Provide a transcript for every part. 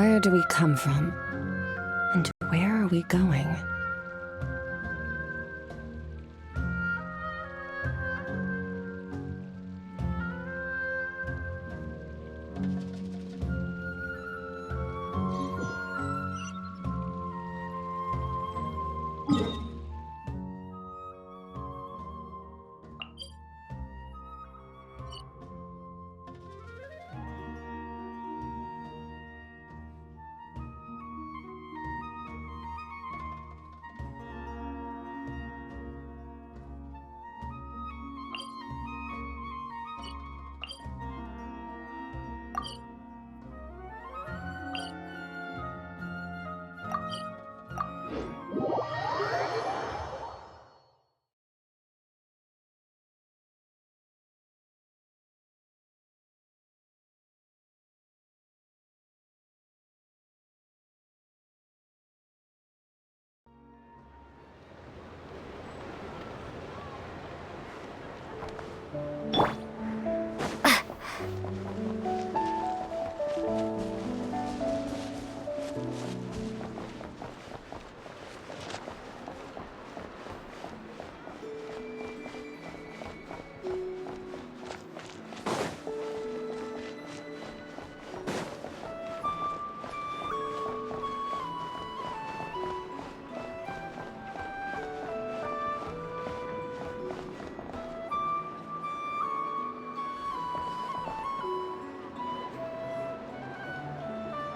Where do we come from? And where are we going?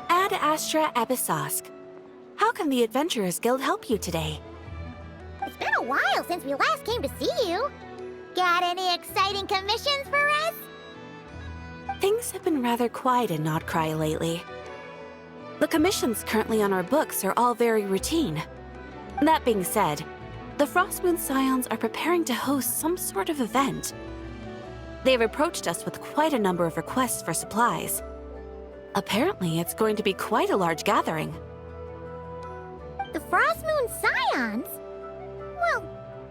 Ad Astra Abyssosk. How can the Adventurers Guild help you today? It's been a while since we last came to see you. Got any exciting commissions for us? Things have been rather quiet in Notcry lately. The commissions currently on our books are all very routine. That being said, the Frostmoon Scions are preparing to host some sort of event. They've approached us with quite a number of requests for supplies. Apparently, it's going to be quite a large gathering. The Frostmoon Scions? Well,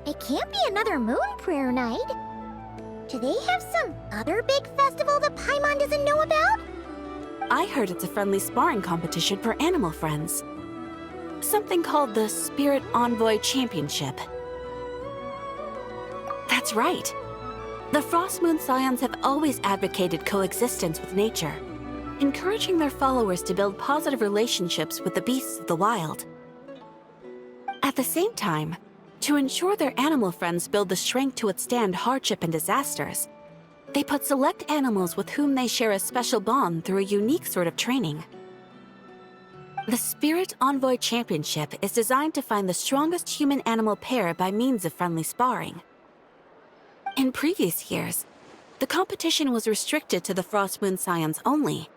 it can't be another Moon Prayer Night. Do they have some other big festival that Paimon doesn't know about? I heard it's a friendly sparring competition for animal friends. Something called the Spirit Envoy Championship. That's right. The Frostmoon Scions have always advocated coexistence with nature, encouraging their followers to build positive relationships with the beasts of the wild. At the same time, to ensure their animal friends build the strength to withstand hardship and disasters, they put select animals with whom they share a special bond through a unique sort of training. The Spirit Envoy Championship is designed to find the strongest human-animal pair by means of friendly sparring. In previous years, the competition was restricted to the Frostmoon Scions only,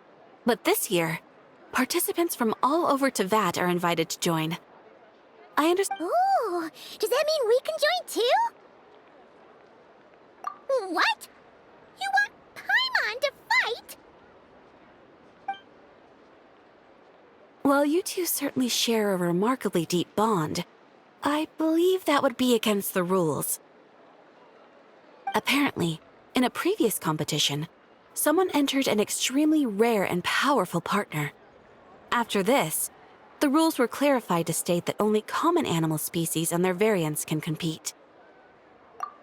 but this year, participants from all over Teyvat are invited to join. I understand. Ooh, does that mean we can join too? What? You want Paimon to fight? While you two certainly share a remarkably deep bond, I believe that would be against the rules. Apparently, in a previous competition, someone entered an extremely rare and powerful partner. After this, the rules were clarified to state that only common animal species and their variants can compete.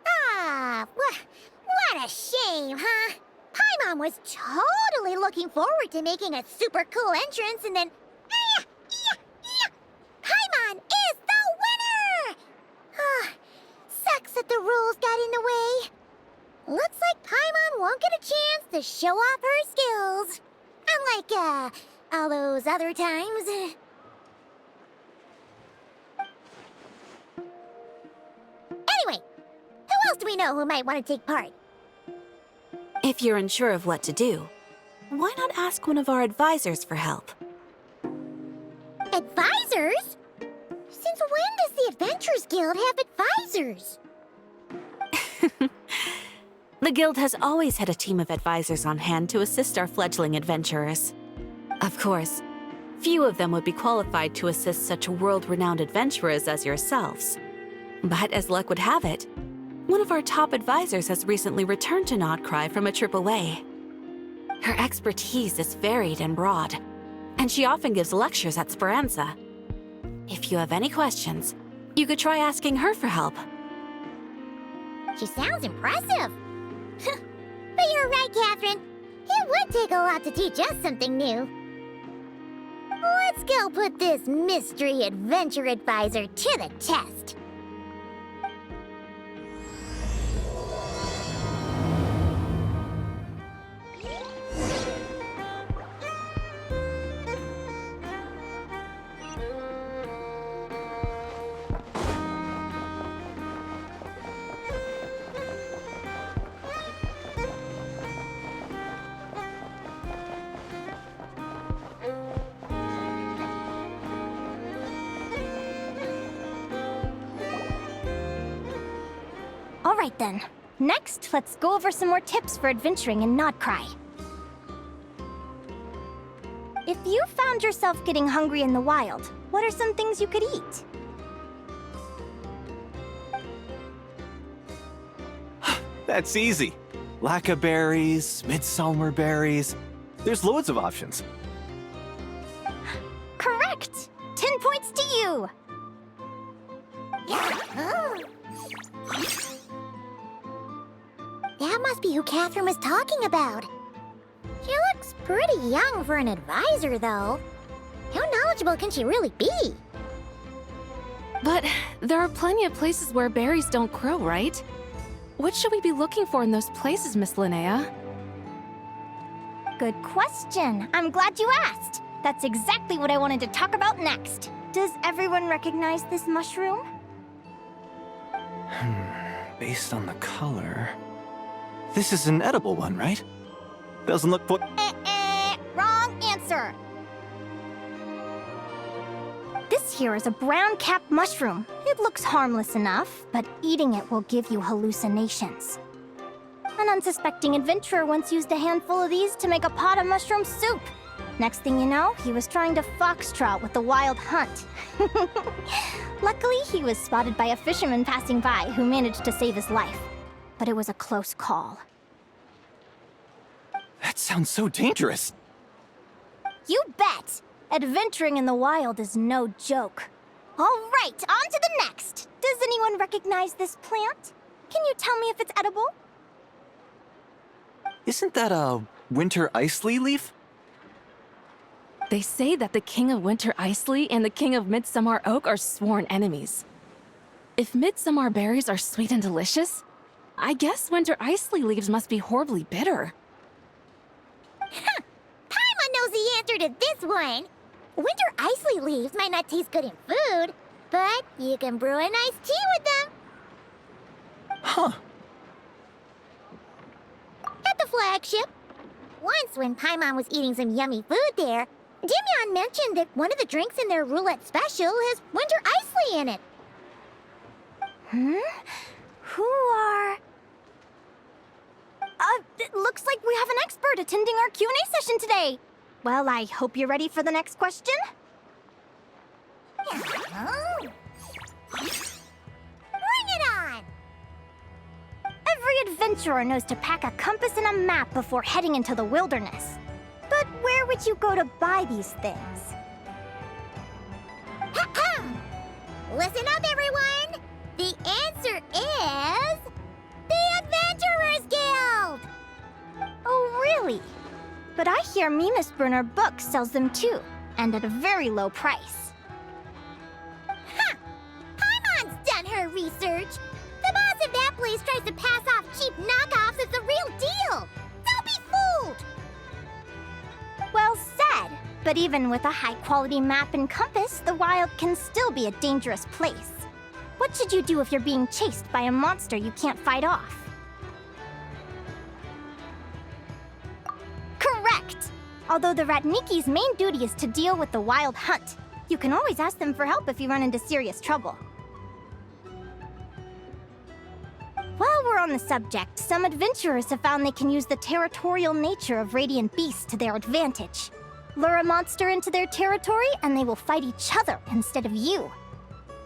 Ah, what a shame, huh? Paimon was totally looking forward to making a super cool entrance and then... Paimon is the winner! Sucks that the rules got in the way. Looks like Paimon won't get a chance to show off her skills. Unlike, all those other times. Anyway, who else do we know who might want to take part? If you're unsure of what to do, why not ask one of our advisors for help? Advisors? Since when does the Adventurers Guild have advisors? The Guild has always had a team of advisors on hand to assist our fledgling adventurers. Of course, few of them would be qualified to assist such world-renowned adventurers as yourselves. But as luck would have it, one of our top advisors has recently returned to Notcry from a trip away. Her expertise is varied and broad, and she often gives lectures at Speranza. If you have any questions, you could try asking her for help. She sounds impressive. But you're right, Catherine. It would take a lot to teach us something new. Let's go put this mystery adventure advisor to the test. Alright then. Next, let's go over some more tips for adventuring in Nodcry. If you found yourself getting hungry in the wild, what are some things you could eat? That's easy. Lacca berries, midsummer berries. There's loads of options. Correct! 10 points to you! That must be who Catherine was talking about. She looks pretty young for an advisor, though. How knowledgeable can she really be? But there are plenty of places where berries don't grow, right? What should we be looking for in those places, Miss Linnea? Good question. I'm glad you asked. That's exactly what I wanted to talk about next. Does everyone recognize this mushroom? Based on the color... This is an edible one, right? Doesn't look Wrong answer! This here is a brown-capped mushroom. It looks harmless enough, but eating it will give you hallucinations. An unsuspecting adventurer once used a handful of these to make a pot of mushroom soup. Next thing you know, he was trying to foxtrot with the wild hunt. Luckily, he was spotted by a fisherman passing by who managed to save his life. But it was a close call. That sounds so dangerous. You bet! Adventuring in the wild is no joke. All right, on to the next. Does anyone recognize this plant? Can you tell me if it's edible? Isn't that a winter ice leaf? They say that the King of Winter Isley and the King of Midsummer Oak are sworn enemies. If midsummer berries are sweet and delicious, I guess winter isley leaves must be horribly bitter. Paimon knows the answer to this one. Winter isley leaves might not taste good in food, but you can brew a nice tea with them. Huh. At the flagship. Once when Paimon was eating some yummy food there, Dimyon mentioned that one of the drinks in their roulette special has winter isley in it. Who are... it looks like we have an expert attending our Q&A session today. Well, I hope you're ready for the next question. Bring it on! Every adventurer knows to pack a compass and a map before heading into the wilderness. But where would you go to buy these things? Listen up, everyone! The answer is... the Adventurers Guild! Oh, really? But I hear Mimas Brunner Books sells them too, and at a very low price. Ha! Paimon's done her research! The boss of that place tries to pass off cheap knockoffs as the real deal! Don't be fooled! Well said. But even with a high-quality map and compass, the wild can still be a dangerous place. What should you do if you're being chased by a monster you can't fight off? Correct! Although the Ratniki's main duty is to deal with the wild hunt, you can always ask them for help if you run into serious trouble. While we're on the subject, some adventurers have found they can use the territorial nature of radiant beasts to their advantage. Lure a monster into their territory and they will fight each other instead of you.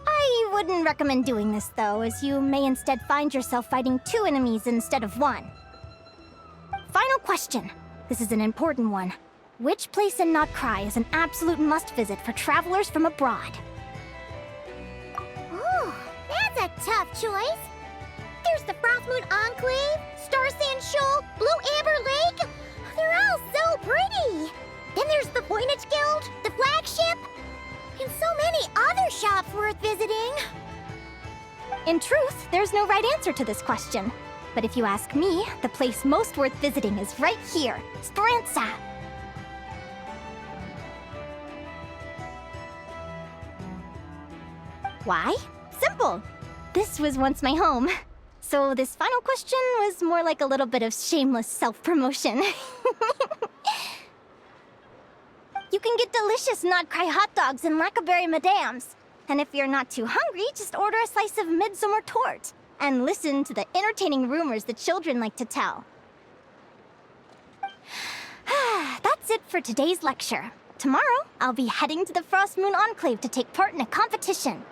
I wouldn't recommend doing this though, as you may instead find yourself fighting two enemies instead of one. Final question. This is an important one. Which place in Notcry is an absolute must-visit for travelers from abroad? Ooh, that's a tough choice. There's the Frostmoon Enclave, Star Sand Shoal, Blue Amber Lake. They're all so pretty. Then there's the Voynich Guild, the flagship, and so many other shops worth visiting. In truth, there's no right answer to this question. But if you ask me, the place most worth visiting is right here, Speranza. Why? Simple. This was once my home. So this final question was more like a little bit of shameless self-promotion. You can get delicious Notcry hot dogs and Lackberry Madams. And if you're not too hungry, just order a slice of midsummer tort. And listen to the entertaining rumors the children like to tell. That's it for today's lecture. Tomorrow, I'll be heading to the Frostmoon Enclave to take part in a competition.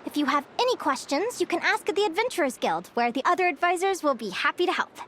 If you have any questions, you can ask at the Adventurers Guild, where the other advisors will be happy to help.